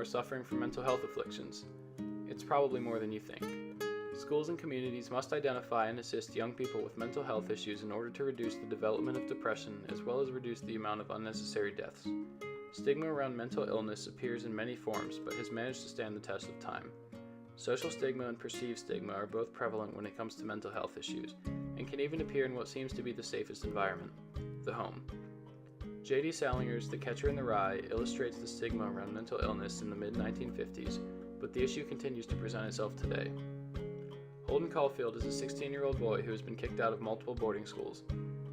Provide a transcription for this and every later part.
are suffering from mental health afflictions. It's probably more than you think. Schools and communities must identify and assist young people with mental health issues in order to reduce the development of depression as well as reduce the amount of unnecessary deaths. Stigma around mental illness appears in many forms but has managed to stand the test of time. Social stigma and perceived stigma are both prevalent when it comes to mental health issues, and can even appear in what seems to be the safest environment, the home. J.D. Salinger's The Catcher in the Rye illustrates the stigma around mental illness in the mid-1950s, but the issue continues to present itself today. Holden Caulfield is a 16-year-old boy who has been kicked out of multiple boarding schools.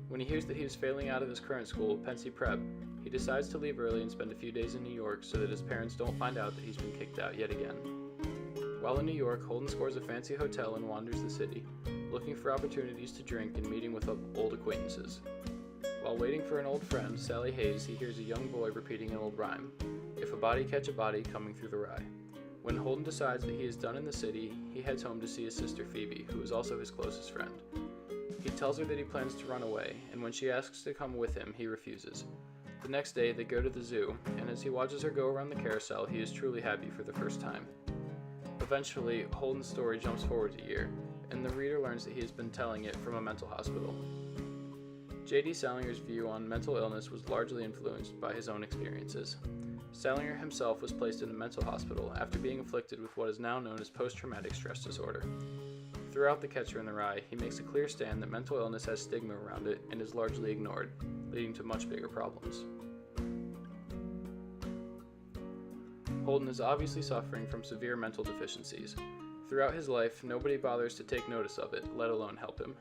When he hears that he is failing out of his current school, Pensy Prep, he decides to leave early and spend a few days in New York so that his parents don't find out that he's been kicked out yet again. While in New York, Holden scores a fancy hotel and wanders the city, looking for opportunities to drink and meeting with old acquaintances. While waiting for an old friend, Sally Hayes, he hears a young boy repeating an old rhyme, "If a body catch a body coming through the rye." When Holden decides that he is done in the city, he heads home to see his sister Phoebe, who is also his closest friend. He tells her that he plans to run away, and when she asks to come with him, he refuses. The next day, they go to the zoo, and as he watches her go around the carousel, he is truly happy for the first time. Eventually, Holden's story jumps forward a year, and the reader learns that he has been telling it from a mental hospital. J.D. Salinger's view on mental illness was largely influenced by his own experiences. Salinger himself was placed in a mental hospital after being afflicted with what is now known as post-traumatic stress disorder. Throughout The Catcher in the Rye, he makes a clear stand that mental illness has stigma around it and is largely ignored, leading to much bigger problems. Holden is obviously suffering from severe mental deficiencies. Throughout his life, nobody bothers to take notice of it, let alone help him.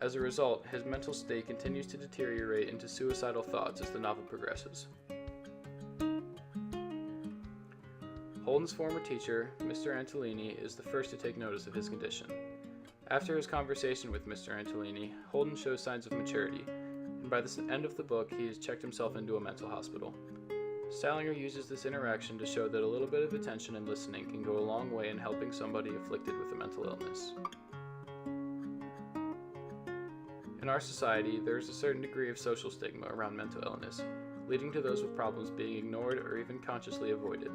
As a result, his mental state continues to deteriorate into suicidal thoughts as the novel progresses. Holden's former teacher, Mr. Antolini, is the first to take notice of his condition. After his conversation with Mr. Antolini, Holden shows signs of maturity, and by the end of the book, he has checked himself into a mental hospital. Salinger uses this interaction to show that a little bit of attention and listening can go a long way in helping somebody afflicted with a mental illness. In our society, there is a certain degree of social stigma around mental illness, leading to those with problems being ignored or even consciously avoided.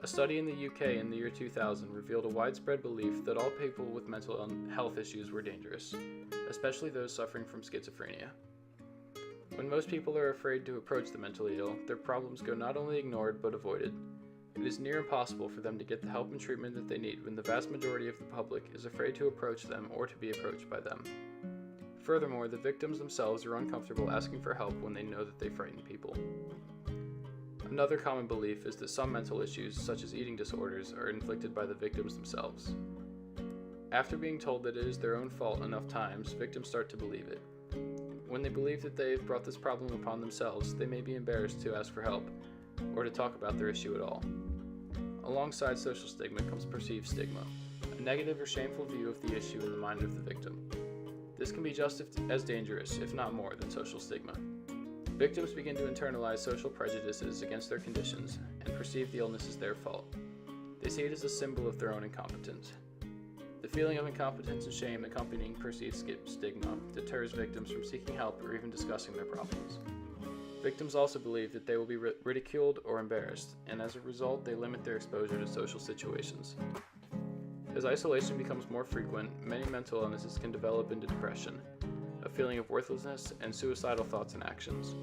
A study in the UK in the year 2000 revealed a widespread belief that all people with mental health issues were dangerous, especially those suffering from schizophrenia. When most people are afraid to approach the mentally ill, their problems go not only ignored but avoided. It is near impossible for them to get the help and treatment that they need when the vast majority of the public is afraid to approach them or to be approached by them. Furthermore, the victims themselves are uncomfortable asking for help when they know that they frighten people. Another common belief is that some mental issues, such as eating disorders, are inflicted by the victims themselves. After being told that it is their own fault enough times, victims start to believe it. When they believe that they have brought this problem upon themselves, they may be embarrassed to ask for help, or to talk about their issue at all. Alongside social stigma comes perceived stigma, a negative or shameful view of the issue in the mind of the victim. This can be just as dangerous, if not more, than social stigma. Victims begin to internalize social prejudices against their conditions and perceive the illness as their fault. They see it as a symbol of their own incompetence. The feeling of incompetence and shame accompanying perceived stigma deters victims from seeking help or even discussing their problems. Victims also believe that they will be ridiculed or embarrassed, and as a result, they limit their exposure to social situations. As isolation becomes more frequent, many mental illnesses can develop into depression, a feeling of worthlessness, and suicidal thoughts and actions.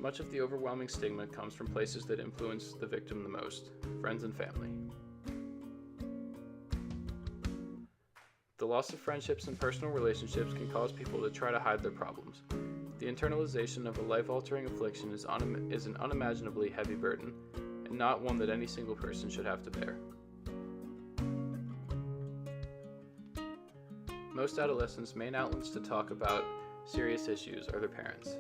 Much of the overwhelming stigma comes from places that influence the victim the most, friends and family. The loss of friendships and personal relationships can cause people to try to hide their problems. The internalization of a life-altering affliction is an unimaginably heavy burden, and not one that any single person should have to bear. Most adolescents' main outlets to talk about serious issues are their parents.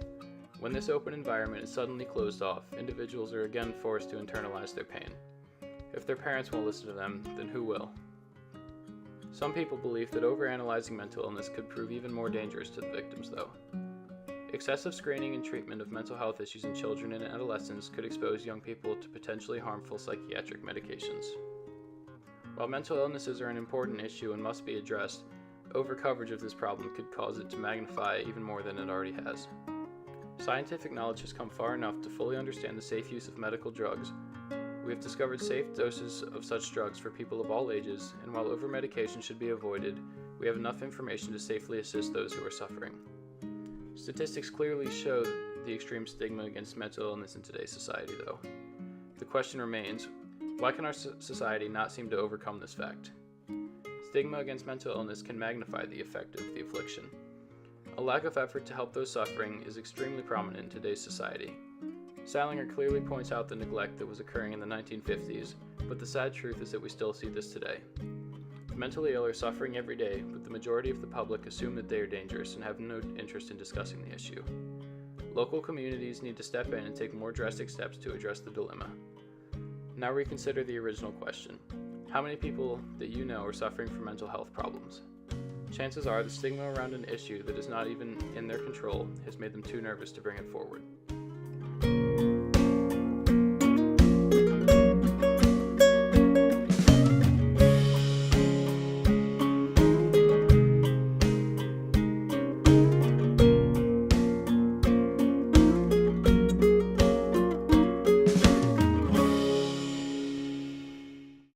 When this open environment is suddenly closed off, individuals are again forced to internalize their pain. If their parents won't listen to them, then who will? Some people believe that overanalyzing mental illness could prove even more dangerous to the victims, though. Excessive screening and treatment of mental health issues in children and adolescents could expose young people to potentially harmful psychiatric medications. While mental illnesses are an important issue and must be addressed, overcoverage of this problem could cause it to magnify even more than it already has. Scientific knowledge has come far enough to fully understand the safe use of medical drugs, We have discovered safe doses of such drugs for people of all ages, and while over-medication should be avoided, we have enough information to safely assist those who are suffering. Statistics clearly show the extreme stigma against mental illness in today's society, though. The question remains, why can our society not seem to overcome this fact? Stigma against mental illness can magnify the effect of the affliction. A lack of effort to help those suffering is extremely prominent in today's society. Salinger clearly points out the neglect that was occurring in the 1950s, but the sad truth is that we still see this today. The mentally ill are suffering every day, but the majority of the public assume that they are dangerous and have no interest in discussing the issue. Local communities need to step in and take more drastic steps to address the dilemma. Now reconsider the original question. How many people that you know are suffering from mental health problems? Chances are the stigma around an issue that is not even in their control has made them too nervous to bring it forward.